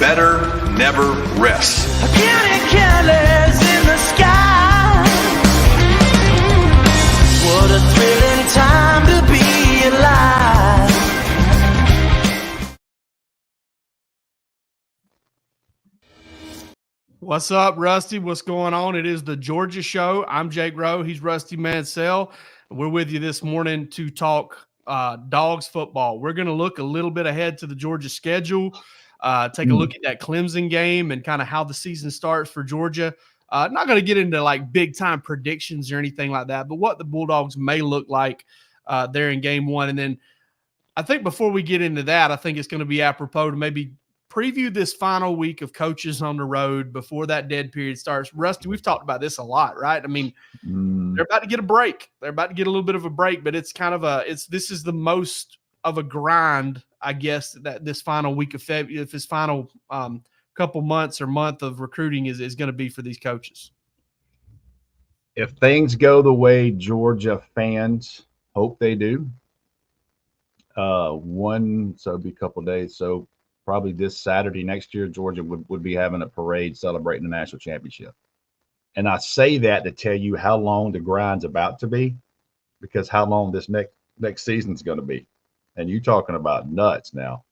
better never rests. Counting colors in the sky. What a thrilling time to be alive. What's up, Rusty? What's going on? It is the Georgia Show. I'm Jake Rowe. He's Rusty Mansell. We're with you this morning to talk Dogs football. We're going to look a little bit ahead to the Georgia schedule, take a look at that Clemson game and kind of how the season starts for Georgia. Not going to get into like big-time predictions or anything like that, but what the Bulldogs may look like there in game one. And then I think before we get into that, I think it's going to be apropos to maybe preview this final week of coaches on the road before that dead period starts. Rusty, we've talked about this a lot, right? I mean, they're about to get a break. They're about to get a little bit of a break, but it's kind of this is the most of a grind, I guess, that this final week of February, if this final couple months or month of recruiting is going to be for these coaches. If things go the way Georgia fans hope they do, so it'd be a couple of days. So probably this Saturday next year, Georgia would be having a parade celebrating the national championship. And I say that to tell you how long the grind's about to be, because how long this next season's going to be. And you talking about nuts now.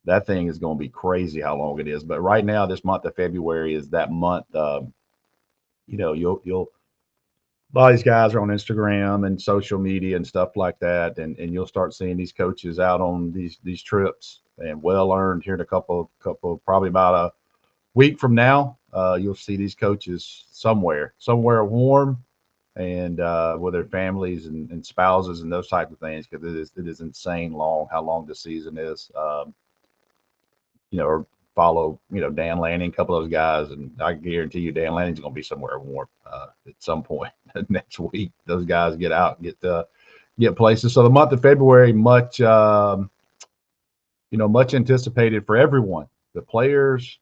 That thing is going to be crazy how long it is. But right now, this month of February is that month. You'll a lot of these guys are on Instagram and social media and stuff like that, and you'll start seeing these coaches out on these trips, and well earned here in a couple probably about a week from now. You'll see these coaches somewhere warm and with their families and spouses and those type of things, because it is insane how long the season is. Or follow Dan Lanning, a couple of those guys, and I guarantee you Dan Lanning's going to be somewhere warm at some point next week. Those guys get out and get places. So the month of February, much anticipated for everyone, the players,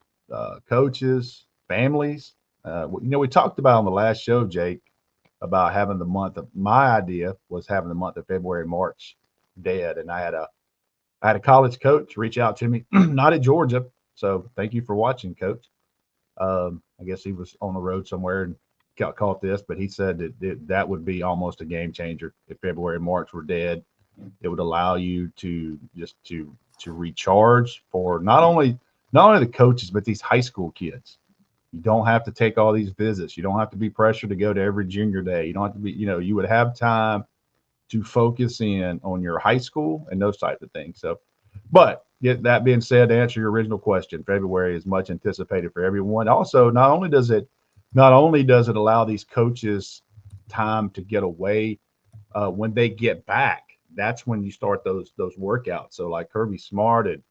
coaches, families. We talked about on the last show, Jake, about having my idea was having the month of February, March dead. And I had a college coach reach out to me, not at Georgia. So thank you for watching, Coach. I guess he was on the road somewhere and caught this, but he said that would be almost a game changer if February and March were dead. It would allow you to recharge for not only the coaches, but these high school kids. You don't have to take all these visits. You don't have to be pressured to go to every junior day. You don't have to be, you would have time to focus in on your high school and those types of things. So, but that being said, to answer your original question, February is much anticipated for everyone. Also, not only does it allow these coaches time to get away, when they get back, that's when you start those workouts. So like Kirby Smart and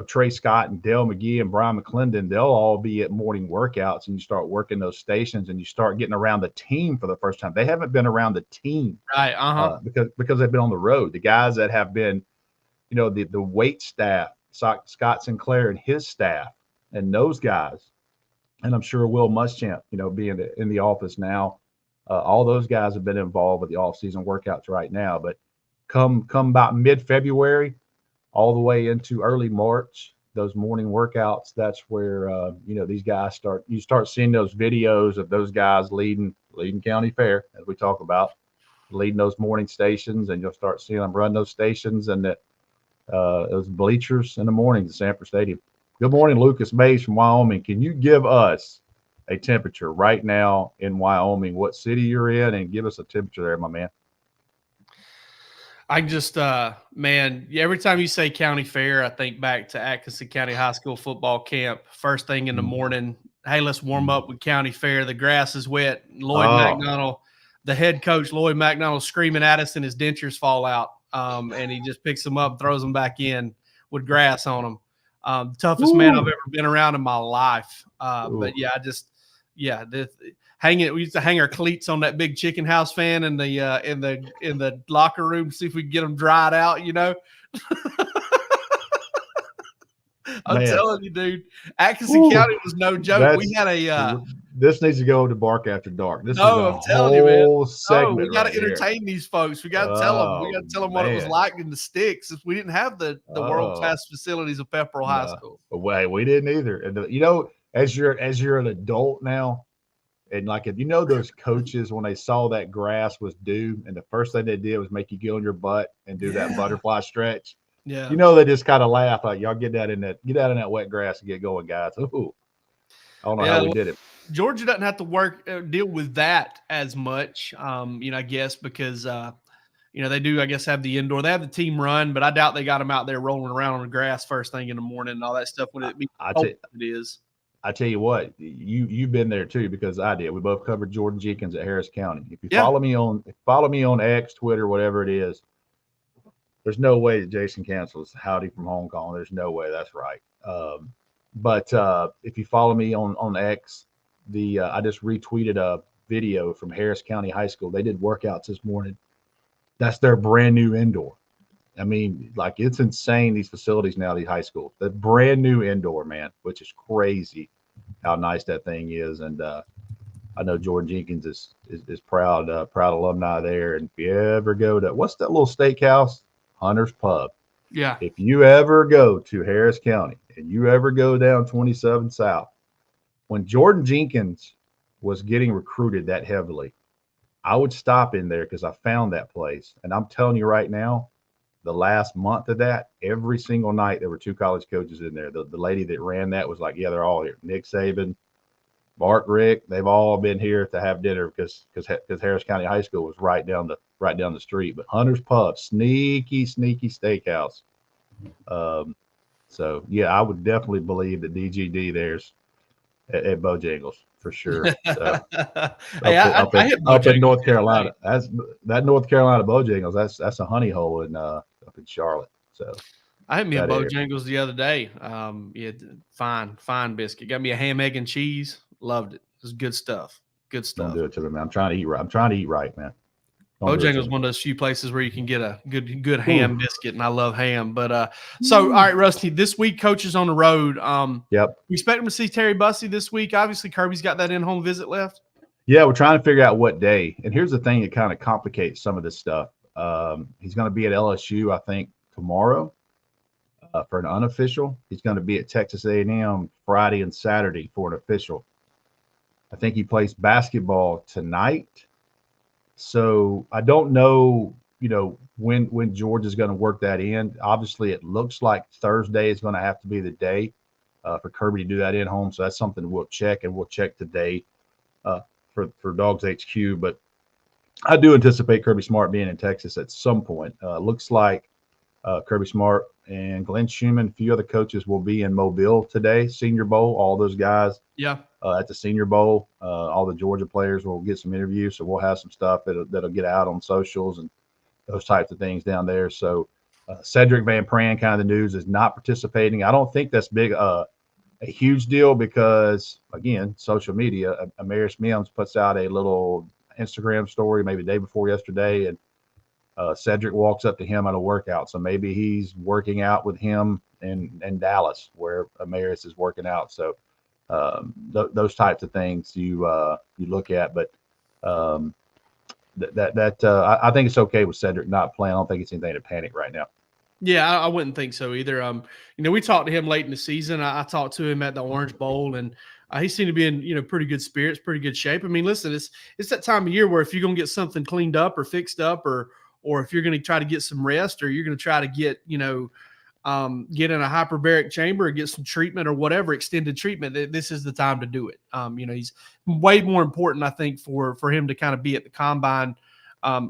Trey Scott and Dale McGee and Brian McClendon, they'll all be at morning workouts, and you start working those stations, and you start getting around the team for the first time. They haven't been around the team, right? Because they've been on the road. The guys that have been, the weight staff, Scott Sinclair and his staff, and those guys, and I'm sure Will Muschamp, being in the office now, all those guys have been involved with the off-season workouts right now. But come about mid-February, all the way into early March, those morning workouts, that's where these guys you start seeing those videos of those guys leading county fair, as we talk about, leading those morning stations, and you'll start seeing them run those stations and those bleachers in the mornings at Sanford Stadium. Good morning, Lucas Mays from Wyoming. Can you give us a temperature right now in Wyoming, what city you're in, and give us a temperature there, my man? I just, every time you say county fair, I think back to Atkinson County High School football camp. First thing in the morning, hey, let's warm up with county fair. The grass is wet. Lloyd McDonald, the head coach, Lloyd McDonald, screaming at us, and his dentures fall out. And he just picks them up and throws them back in with grass on them. The toughest man I've ever been around in my life. But yeah, we used to hang our cleats on that big chicken house fan in the locker room, see if we can get them dried out, I'm telling you, dude, Atkinson County was no joke. We had this needs to go to Bark After Dark. This is No, a I'm telling you, man. whole Oh, segment we got to right here. entertain these folks. We got to tell them. We Oh, got to tell them what it was man. like in the sticks if we didn't have the world class facilities of Pepperell High School. Wait, we didn't either. And you know, as you're an adult now, and like if you know those coaches when they saw that grass was due, and the first thing they did was make you get on your butt and do that butterfly stretch. Yeah, you know they just kind of laugh like y'all get out in that wet grass and get going, guys. Ooh, I don't know how we did it. Georgia doesn't have to deal with that as much, I guess because they do, I guess, have the indoor. They have the team run, but I doubt they got them out there rolling around on the grass first thing in the morning and all that stuff. When it is. I tell you what, you've been there too because I did. We both covered Jordan Jenkins at Harris County. If you follow me on X, Twitter, whatever it is, there's no way that Jason cancels Howdy from Hong Kong. There's no way. That's right. But if you follow me on X, I just retweeted a video from Harris County High School. They did workouts this morning. That's their brand new indoor. I mean, like it's insane, these facilities now, these high schools. The brand new indoor, man, which is crazy how nice that thing is. And I know Jordan Jenkins is proud alumni there. And if you ever go to, what's that little steakhouse? Hunter's Pub. Yeah. If you ever go to Harris County and you ever go down 27 South, when Jordan Jenkins was getting recruited that heavily, I would stop in there because I found that place. And I'm telling you right now, the last month of that, every single night, there were two college coaches in there. The lady that ran that was like, yeah, they're all here. Nick Saban, Mark Rick, they've all been here to have dinner because Harris County High School was right down the street. But Hunter's Pub, sneaky steakhouse. So yeah, I would definitely believe that DGD there's at Bojangles for sure. So, up in North Carolina, that North Carolina Bojangles. That's a honey hole up in Charlotte. So I had me a Bojangles the other day. Fine biscuit. Got me a ham, egg, and cheese. Loved it. It was good stuff. Good stuff. Don't do it to me, man. I'm trying to eat right, man. Bojangles is one of those few places where you can get a good ham biscuit, and I love ham. But so all right, Rusty, this week coaches on the road. Yep. We expect him to see Terry Bussey this week. Obviously, Kirby's got that in-home visit left. Yeah, we're trying to figure out what day. And here's the thing that kind of complicates some of this stuff. He's going to be at LSU, I think, tomorrow for an unofficial. He's going to be at Texas A&M Friday and Saturday for an official. I think he plays basketball tonight. So I don't know, when George is going to work that in. Obviously, it looks like Thursday is going to have to be the day for Kirby to do that in home. So that's something we'll check, and we'll check today for DawgsHQ. But I do anticipate Kirby Smart being in Texas at some point. Looks like Kirby Smart and Glenn Schumann, a few other coaches will be in Mobile today, Senior Bowl. All those guys. Yeah. At the Senior Bowl, all the Georgia players will get some interviews, so we'll have some stuff that'll get out on socials and those types of things down there. So Cedric Van Pran, kind of the news, is not participating. I don't think that's a huge deal because, again, social media. Amaris Mims puts out a little Instagram story maybe the day before yesterday, and Cedric walks up to him at a workout. So maybe he's working out with him in Dallas where Amaris is working out. So those types of things you look at, but I think it's okay with Cedric not playing. I don't think it's anything to panic right now. Yeah, I wouldn't think so either. We talked to him late in the season. I talked to him at the Orange Bowl, and he seemed to be in pretty good spirits, pretty good shape. I mean, listen, it's that time of year where if you're gonna get something cleaned up or fixed up, or if you're gonna try to get some rest, or you're gonna try to get get in a hyperbaric chamber or get some treatment or whatever, extended treatment, this is the time to do it. He's way more important, I think, for him to kind of be at the combine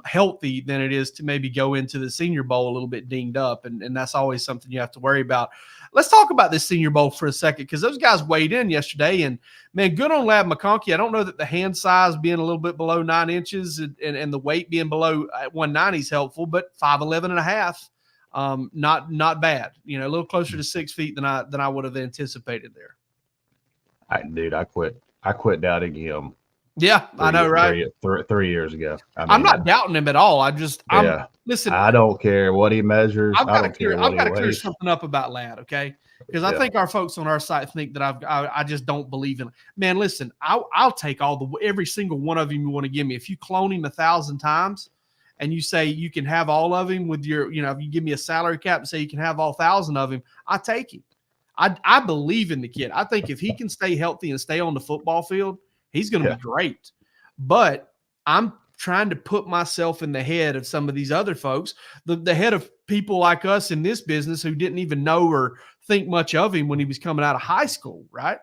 healthy than it is to maybe go into the Senior Bowl a little bit dinged up. And that's always something you have to worry about. Let's talk about this Senior Bowl for a second, because those guys weighed in yesterday, and man, good on Lab McConkey. I don't know that the hand size being a little bit below 9 inches and the weight being below 190 is helpful, but 5'11" and a half. Not bad. A little closer to 6 feet than I would have anticipated there. I quit doubting him Yeah, I know, right? 3 years ago. I I'm mean, not doubting him at all. yeah. Listen, I don't care what he measures. I don't care what I've he got to clear weighs. something up about Ladd, okay? Because I Yeah. think our folks on our site think that I just don't believe in it. Man, listen, I'll take every single one of them you want to give me. If you clone him 1,000 times and you say you can have all of him with your, if you give me a salary cap and say you can have all 1,000 of him, I take him. I believe in the kid. I think if he can stay healthy and stay on the football field, he's going to be great. But I'm trying to put myself in the head of some of these other folks, the head of people like us in this business who didn't even know or think much of him when he was coming out of high school, right?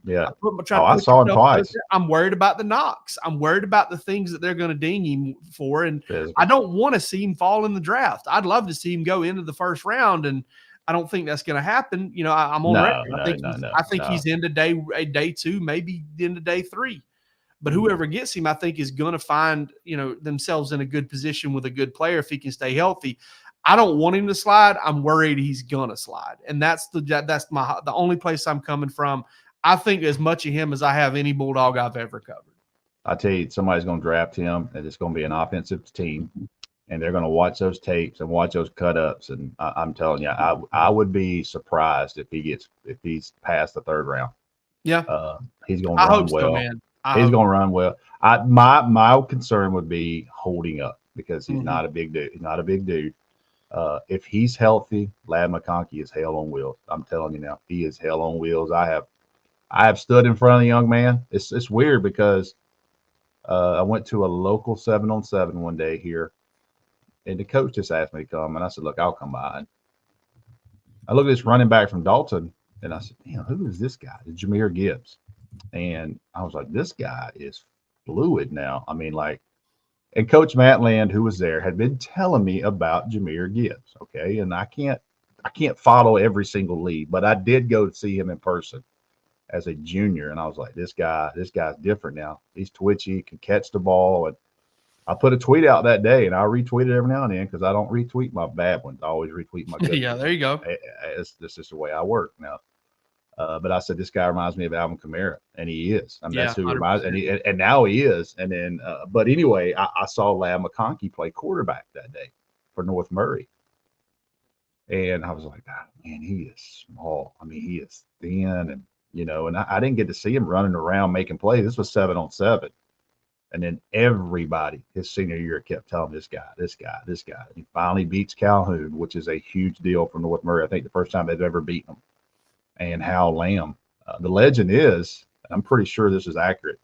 Yeah. I saw him twice. I'm worried about the knocks. I'm worried about the things that they're going to ding him for. And I don't want to see him fall in the draft. I'd love to see him go into the first round, and I don't think that's going to happen. I'm on record. I think he's into day 2, maybe into day 3. But whoever gets him, I think, is going to find, themselves in a good position with a good player if he can stay healthy. I don't want him to slide. I'm worried he's going to slide. And that's the only place I'm coming from. I think as much of him as I have any Bulldog I've ever covered. I tell you, somebody's going to draft him, and it's going to be an offensive team, and they're going to watch those tapes and watch those cut-ups. And I'm telling you, I would be surprised if he's past the 3rd round. Yeah. He's going to run well. So, man. He's going to run well. My concern would be holding up because he's not a big dude. He's not a big dude. If he's healthy, Ladd McConkey is hell on wheels. I'm telling you now, he is hell on wheels. I have stood in front of the young man. It's weird because I went to a local 7-on-7 one day here, and the coach just asked me to come, and I said, "Look, I'll come by." And I looked at this running back from Dalton, and I said, "Damn, who is this guy?" It's Jahmyr Gibbs. And I was like, this guy is fluid now. I mean, and Coach Matt Land, who was there, had been telling me about Jahmyr Gibbs. Okay. And I can't follow every single lead, but I did go to see him in person as a junior. And I was like, this guy's different now. He's twitchy, can catch the ball. And I put a tweet out that day, and I retweet it every now and then because I don't retweet my bad ones. I always retweet my good Yeah, ones. there you go. This is the way I work now. But I said, this guy reminds me of Alvin Kamara, and he is. I mean, that's who he reminds, and now he is. And then, but anyway, I saw Ladd McConkey play quarterback that day for North Murray, and I was like, man, he is small. I mean, he is thin, and and I didn't get to see him running around making plays. This was 7-on-7, and then everybody his senior year kept telling him, this guy. And he finally beats Calhoun, which is a huge deal for North Murray. I think the first time they've ever beaten him. And Hal Lamb. The legend is, I'm pretty sure this is accurate,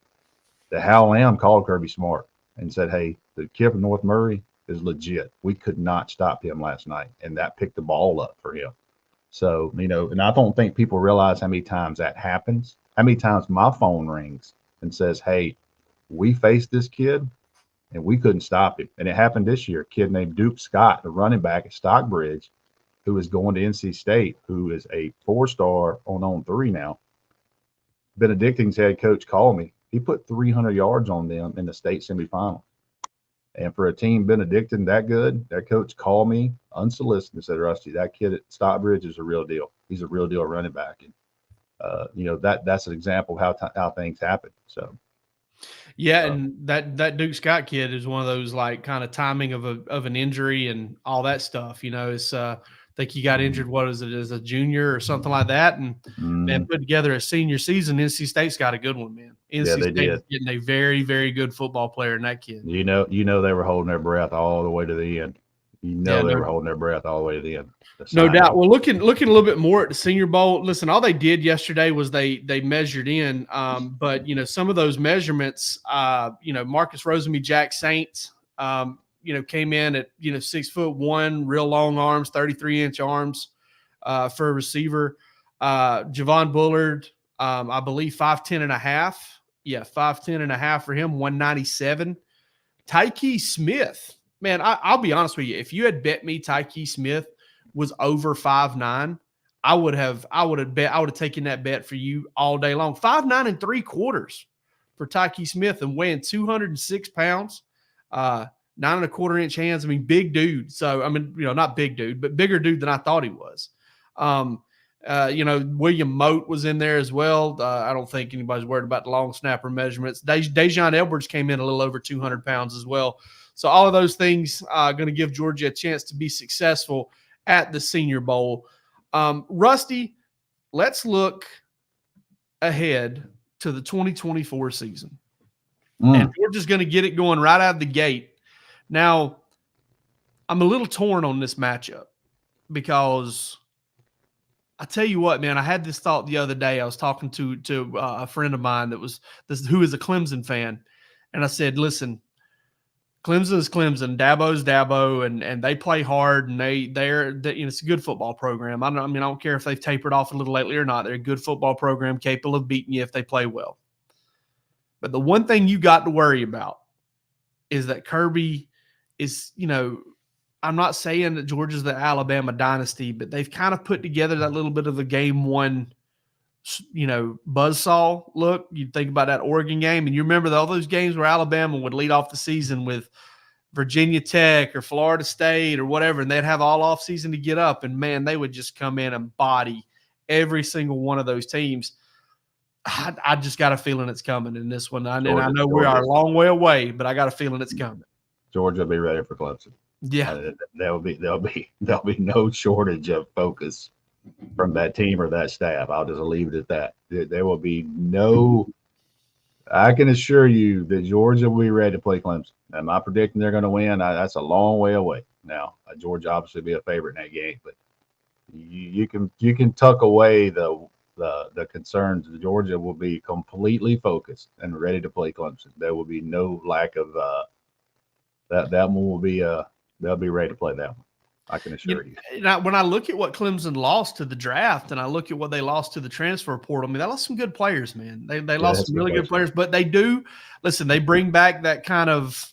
that Hal Lamb called Kirby Smart and said, hey, the kid from North Murray is legit. We could not stop him last night. And that picked the ball up for him. So, and I don't think people realize how many times that happens, how many times my phone rings and says, hey, we faced this kid and we couldn't stop him. And it happened this year. A kid named Duke Scott, the running back at Stockbridge, who is going to NC State, who is a 4-star on 3 now. Benedictine's head coach called me. He put 300 yards on them in the state semifinal. And for a team Benedictine that good, their coach called me unsolicited and said, Rusty, that kid at Stockbridge is a real deal. He's a real deal running back. And, that's an example of how things happen. So. Yeah, and that Duke Scott kid is one of those kind of timing of an injury and all that stuff. It's I think he got injured. What is it, as a junior or something like that? And man, put together a senior season. NC State's got a good one, man. NC State's getting a very, very good football player in that kid. They were holding their breath all the way to the end. They were holding their breath all the way to the end. No doubt. Well, looking a little bit more at the Senior Bowl. Listen, all they did yesterday was they measured in. But some of those measurements, Marcus Rosemy, Jack Saints, came in at 6'1", real long arms, 33-inch arms for a receiver. Javon Bullard, I believe 5'10" and a half. Yeah, 5'10" and a half for him, 197. Tyke Smith, man, I'll be honest with you. If you had bet me Tyke Smith was over 5'9", I would have taken that bet for you all day long. 5'9 3/4 for Tyke Smith and weighing 206 pounds. 9.25-inch hands. I mean, big dude. So, I mean, not big dude, but bigger dude than I thought he was. William Mote was in there as well. I don't think anybody's worried about the long snapper measurements. Dejon Edwards came in a little over 200 pounds as well. So all of those things are going to give Georgia a chance to be successful at the Senior Bowl. Rusty, let's look ahead to the 2024 season. And Georgia's going to get it going right out of the gate. Now, I'm a little torn on this matchup because I tell you what, man, I had this thought the other day. I was talking to a friend of mine who is a Clemson fan, and I said, listen, Clemson is Clemson, Dabo's Dabo, and they play hard, and it's a good football program. I don't care if they've tapered off a little lately or not. They're a good football program, capable of beating you if they play well. But the one thing you got to worry about is that Kirby is, I'm not saying that Georgia's the Alabama dynasty, but they've kind of put together that little bit of a game one, buzzsaw look. You think about that Oregon game, and you remember all those games where Alabama would lead off the season with Virginia Tech or Florida State or whatever, and they'd have all offseason to get up, and, man, they would just come in and body every single one of those teams. I just got a feeling it's coming in this one. I know we are a long way away, but I got a feeling it's coming. Georgia will be ready for Clemson. Yeah, there'll be no shortage of focus from that team or that staff. I'll just leave it at that. There will be no. I can assure you that Georgia will be ready to play Clemson. Am I predicting they're going to win? That's a long way away. Now, Georgia obviously be a favorite in that game, but you can tuck away the concerns. Georgia will be completely focused and ready to play Clemson. There will be no lack of that one will be they'll be ready to play that one. I can assure you. When I look at what Clemson lost to the draft and I look at what they lost to the transfer portal, they lost some good players, man. They lost some really good players, but they do listen. They bring back that kind of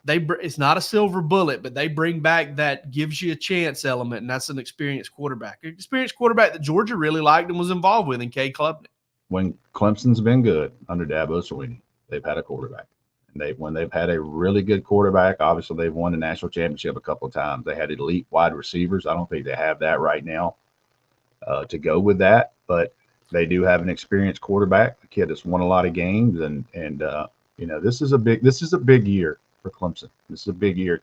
it's not a silver bullet, but they bring back that gives you a chance element, and that's an experienced quarterback. An experienced quarterback that Georgia really liked and was involved with in Cade Klubnik. When Clemson's been good under Dabo Swinney, they've had a quarterback. And when they've had a really good quarterback, obviously they've won the national championship a couple of times. They had elite wide receivers. I don't think they have that right now to go with that, but they do have an experienced quarterback, a kid that's won a lot of games, and this is a big year for Clemson. This is a big year.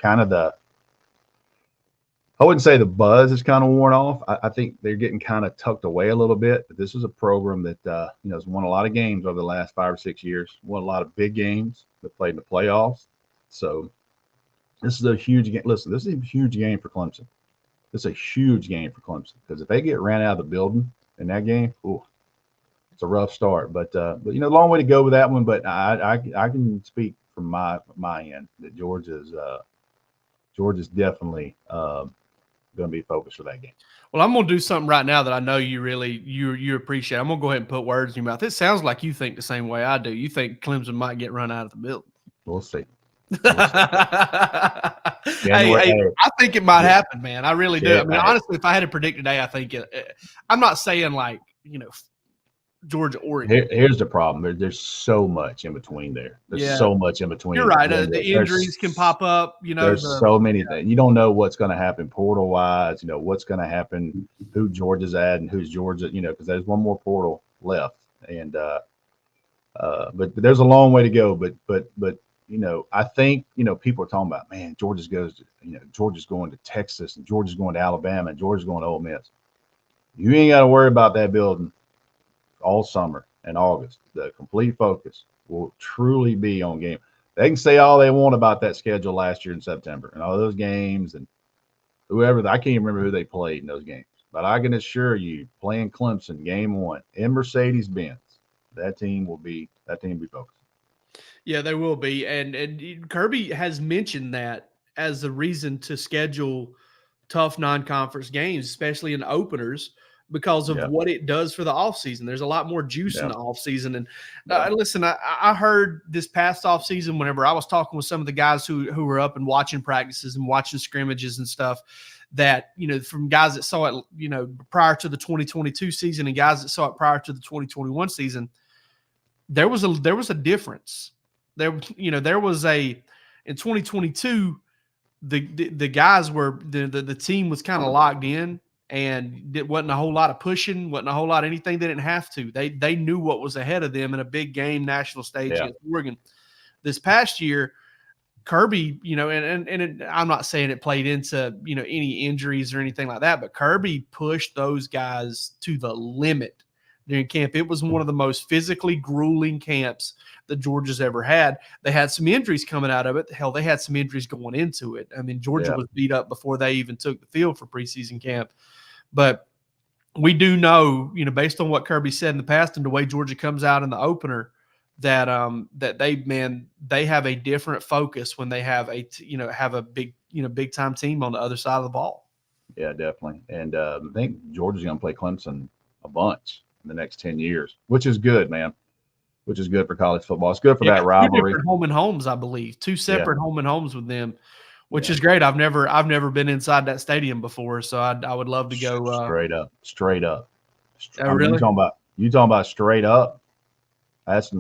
I wouldn't say the buzz is kind of worn off. I think they're getting kind of tucked away a little bit. But this is a program that has won a lot of games over the last 5 or 6 years. Won a lot of big games. They played in the playoffs. So this is a huge game. Listen, this is a huge game for Clemson. This is a huge game for Clemson because if they get ran out of the building in that game, it's a rough start. But a long way to go with that one. But I can speak from my end that Georgia's definitely going to be focused for that game. Well, I'm going to do something right now that I know you really you appreciate. I'm going to go ahead and put words in your mouth. It sounds like you think the same way I do. You think Clemson might get run out of the building. We'll see. Hey, I think it might happen, man. I really do. Honestly, if I had to predict today, I think I'm not saying Georgia, Oregon. Here's the problem. There's so much in between there. There's so much in between. You're right. The injuries can pop up. There's so many things. You don't know what's going to happen portal wise. What's going to happen, who Georgia's at, and who's Georgia. Because there's one more portal left, and but there's a long way to go. But I think people are talking about, man, Georgia's going to Texas, and Georgia's going to Alabama, and Georgia's going to Ole Miss. You ain't got to worry about that building all summer and August. The complete focus will truly be on game. They can say all they want about that schedule last year in September and all those games and whoever. I can't remember who they played in those games, but I can assure you, playing Clemson game one in Mercedes-Benz, that team will be focused. Yeah, they will be. And Kirby has mentioned that as a reason to schedule tough non-conference games, especially in openers, because of what it does for the offseason. There's a lot more juice in the offseason. And listen, I heard this past offseason, whenever I was talking with some of the guys who were up and watching practices and watching scrimmages and stuff, that, from guys that saw it, prior to the 2022 season and guys that saw it prior to the 2021 season, there was a difference. There was in 2022, the guys were, the team was kind of locked in. and it wasn't a whole lot of pushing, wasn't a whole lot of anything. They didn't have to. They knew what was ahead of them in a big game, national stage against Oregon. This past year, Kirby, I'm not saying it played into, any injuries or anything like that, but Kirby pushed those guys to the limit during camp. It was one of the most physically grueling camps that Georgia's ever had. They had some injuries coming out of it. Hell, they had some injuries going into it. I mean, Georgia was beat up before they even took the field for preseason camp. But we do know, based on what Kirby said in the past and the way Georgia comes out in the opener, that they have a different focus when they have a big time team on the other side of the ball. Yeah, definitely. And I think Georgia's going to play Clemson a bunch in the next 10 years, which is good, man. Which is good for college football. It's good for that rivalry. 2 different home and homes, I believe. 2 separate home and homes with them, which is great. I've never been inside that stadium before, so I would love to go. Straight up. Really? You talking about straight up? Let's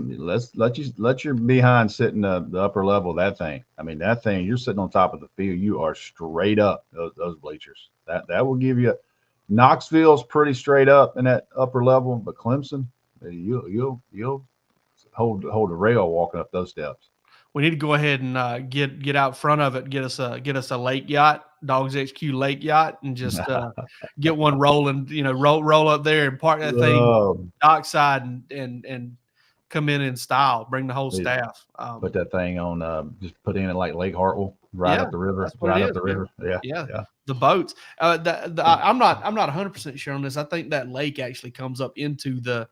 let your behind sit in the upper level of that thing. I mean, that thing, you're sitting on top of the field. You are straight up those bleachers. That will give you. Knoxville's pretty straight up in that upper level, but Clemson, you'll hold a rail walking up those steps. We need to go ahead and get out front of it, get us a lake yacht, DawgsHQ lake yacht, and just get one rolling. Roll up there and park that thing dockside and come in style. Bring the whole staff. Put that thing on. Just put in it like Lake Hartwell, up the river. Yeah. The boats. I'm not 100% sure on this. I think that lake actually comes up into the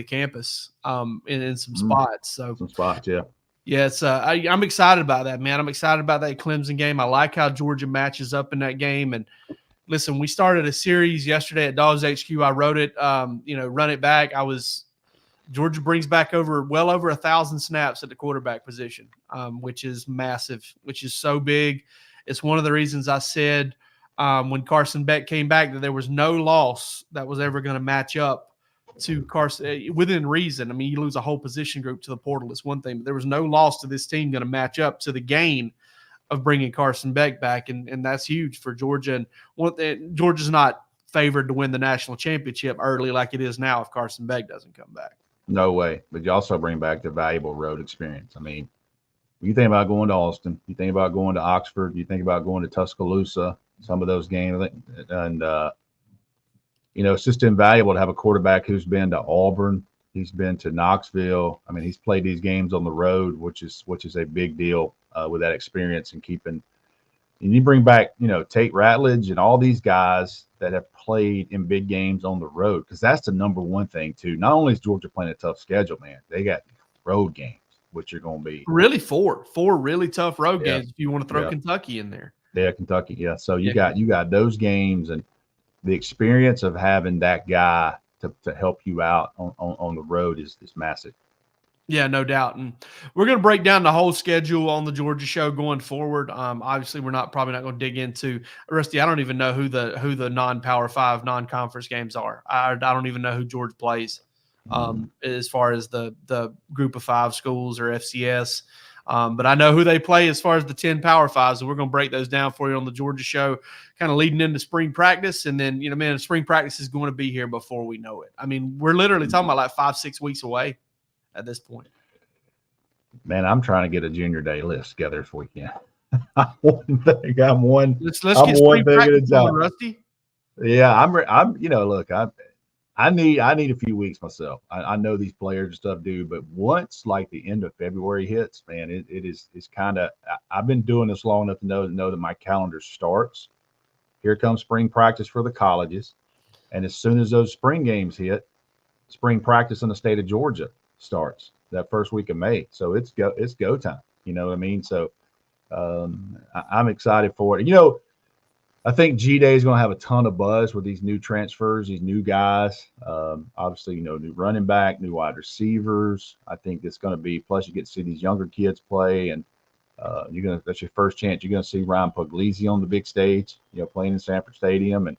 campus in some spots. So some spots, yeah. Yeah, it's I'm excited about that, man. I'm excited about that Clemson game. I like how Georgia matches up in that game. And listen, we started a series yesterday at DawgsHQ. I wrote it, run it back. Georgia brings back well over 1,000 snaps at the quarterback position, which is massive, which is so big. It's one of the reasons I said when Carson Beck came back that there was no loss that was ever going to match up to Carson within reason. I mean, you lose a whole position group to the portal. It's one thing, but there was no loss to this team going to match up to the gain of bringing Carson Beck back. And that's huge for Georgia. And Georgia's not favored to win the national championship early like it is now if Carson Beck doesn't come back. No way. But you also bring back the valuable road experience. I mean, you think about going to Austin, you think about going to Oxford, you think about going to Tuscaloosa, some of those games. And, it's just invaluable to have a quarterback who's been to Auburn. He's been to Knoxville. I mean, he's played these games on the road, which is a big deal with that experience and keeping. And you bring back, Tate Ratledge and all these guys that have played in big games on the road, because that's the number one thing too. Not only is Georgia playing a tough schedule, man, they got road games, which are going to be really four really tough road games. If you want to throw Kentucky in there, Kentucky, So you got those games, and the experience of having that guy to help you out on the road is massive. Yeah, no doubt. And we're going to break down the whole schedule on the Georgia show going forward. Obviously, we're probably not going to dig into Rusty. I don't even know who the non-Power 5 non-conference games are. I don't even know who Georgia plays as far as the group of 5 schools or FCS. But I know who they play as far as the 10 Power 5s, and we're going to break those down for you on the Georgia show, kind of leading into spring practice. And then, spring practice is going to be here before we know it. I mean, we're literally talking about like 5-6 weeks away at this point. Man, I'm trying to get a junior day list together this weekend. I'm one. Let's get spring practice going, Rusty. Yeah, I need a few weeks myself. I know these players and stuff do, but once like the end of February hits, man, it's kind of. I've been doing this long enough to know that my calendar starts. Here comes spring practice for the colleges, and as soon as those spring games hit, spring practice in the state of Georgia starts that first week of May. So it's go time. You know what I mean? So I'm excited for it. I think G-Day is going to have a ton of buzz with these new transfers, these new guys. Obviously, new running back, new wide receivers. I think it's going to be, plus you get to see these younger kids play, and that's your first chance. You're going to see Ryan Puglisi on the big stage, playing in Sanford Stadium, and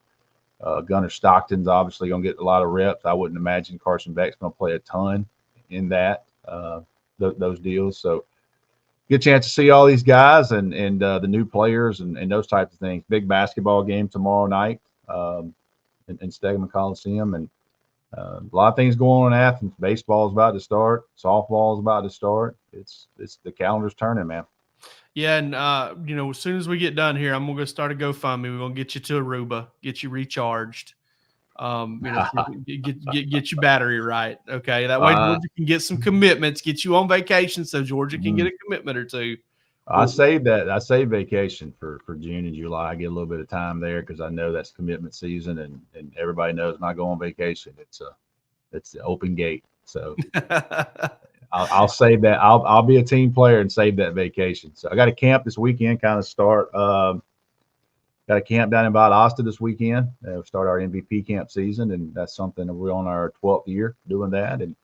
Gunnar Stockton's obviously going to get a lot of reps. I wouldn't imagine Carson Beck's going to play a ton in that, those deals. So get a chance to see all these guys and the new players and those types of things. Big basketball game tomorrow night. in Stegman Coliseum. And a lot of things going on in Athens. Baseball is about to start. Softball is about to start. It's the calendar's turning, man. Yeah, and as soon as we get done here, I'm gonna start a GoFundMe. We're gonna get you to Aruba, get you recharged. Get your battery right. Okay, that way Georgia can get some commitments, get you on vacation, so Georgia can get a commitment or two. I saved vacation for June and July. I get a little bit of time there because I know that's commitment season, and everybody knows when I go on vacation, it's the open gate. So I'll save that. I'll be a team player and save that vacation. So I got a camp this weekend, kind of start. Got a camp down in Valdosta this weekend. We'll start our MVP camp season, and that's something that we're on our 12th year doing that, and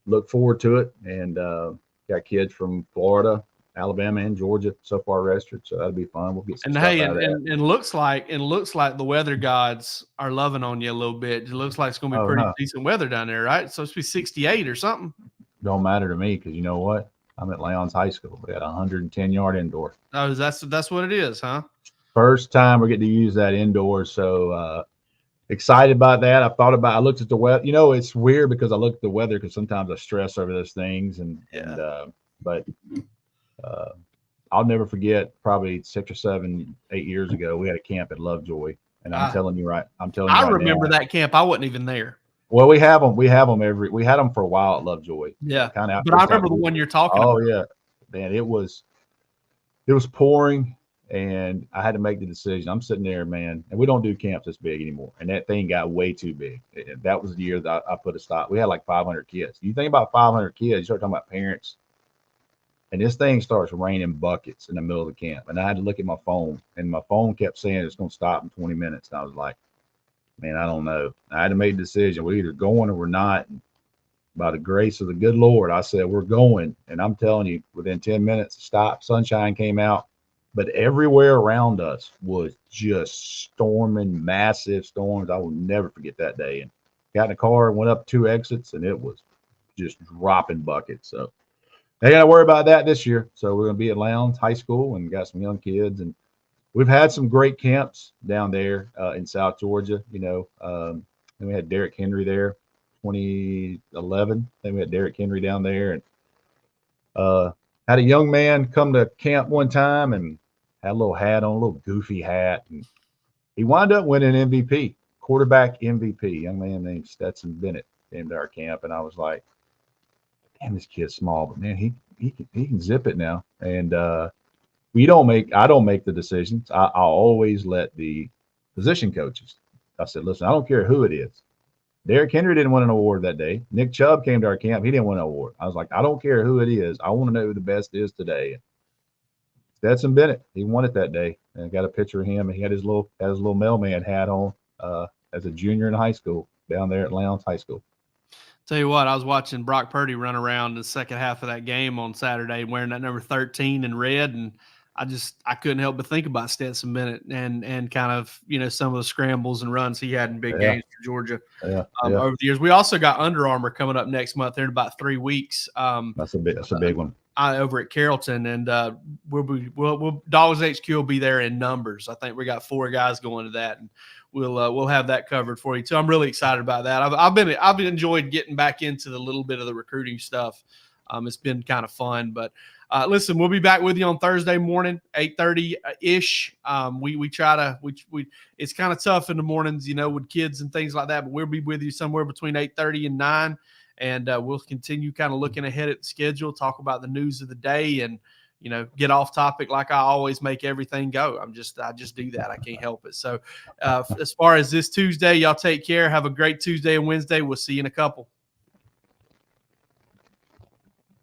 look forward to it. And got kids from Florida, Alabama, and Georgia so far registered, so that'll be fun. We'll get some stuff out of that. And looks like the weather gods are loving on you a little bit. It looks like it's going to be pretty decent weather down there, right? It's supposed to be 68 or something. Don't matter to me because you know what? I'm at Lyons High School. We got a 110-yard indoor. Oh, that's what it is, huh? First time we're getting to use that indoors, so excited about that. I looked at the weather. It's weird because I look at the weather because sometimes I stress over those things, but I'll never forget. Probably 6 or 7, 8 years ago, we had a camp at Lovejoy, and I'm telling you right. I remember that camp. I wasn't even there. Well, we have them. We had them for a while at Lovejoy. Yeah, kind of. But I remember the one you're talking about. Oh yeah, man, it was pouring. And I had to make the decision. I'm sitting there, man, and we don't do camps this big anymore. And that thing got way too big. That was the year that I put a stop. We had like 500 kids. You think about 500 kids, you start talking about parents. And this thing starts raining buckets in the middle of the camp. And I had to look at my phone. And my phone kept saying it's going to stop in 20 minutes. And I was like, man, I don't know. I had to make a decision. We're either going or we're not. And by the grace of the good Lord, I said, we're going. And I'm telling you, within 10 minutes, stop. Sunshine came out. But everywhere around us was just storming, massive storms. I will never forget that day. And got in the car, went up 2 exits, and it was just dropping buckets. So they got to worry about that this year. So we're going to be at Lowndes High School and got some young kids. And we've had some great camps down there in South Georgia. And we had Derrick Henry there, 2011. Then we had Derrick Henry down there, and had a young man come to camp one time and had a little hat on, a little goofy hat, and he wound up winning MVP, quarterback MVP. Young man named Stetson Bennett came to our camp, and I was like, "Damn, this kid's small, but man, he can zip it now." And I don't make the decisions. I'll always let the position coaches. I said, "Listen, I don't care who it is." Derrick Henry didn't win an award that day. Nick Chubb came to our camp. He didn't win an award. I was like, I don't care who it is. I want to know who the best is today. Stetson Bennett, he won it that day. And I got a picture of him. And he had his little mailman hat on as a junior in high school down there at Lowndes High School. Tell you what, I was watching Brock Purdy run around the second half of that game on Saturday wearing that number 13 in red, and I couldn't help but think about Stetson Bennett and kind of, some of the scrambles and runs he had in big games for Georgia over the years. We also got Under Armour coming up next month there in about 3 weeks. That's a big one. Over at Carrollton, and DawgsHQ will be there in numbers. I think we got 4 guys going to that, and we'll have that covered for you too. I'm really excited about that. I've enjoyed getting back into the little bit of the recruiting stuff. It's been kind of fun, but listen, we'll be back with you on Thursday morning, 8:30 ish. We try to it's kind of tough in the mornings, with kids and things like that, but we'll be with you somewhere between 8:30 and 9. And we'll continue kind of looking ahead at the schedule, talk about the news of the day, and get off topic like I always make everything go. I just do that. I can't help it. So as far as this Tuesday, y'all take care. Have a great Tuesday and Wednesday. We'll see you in a couple.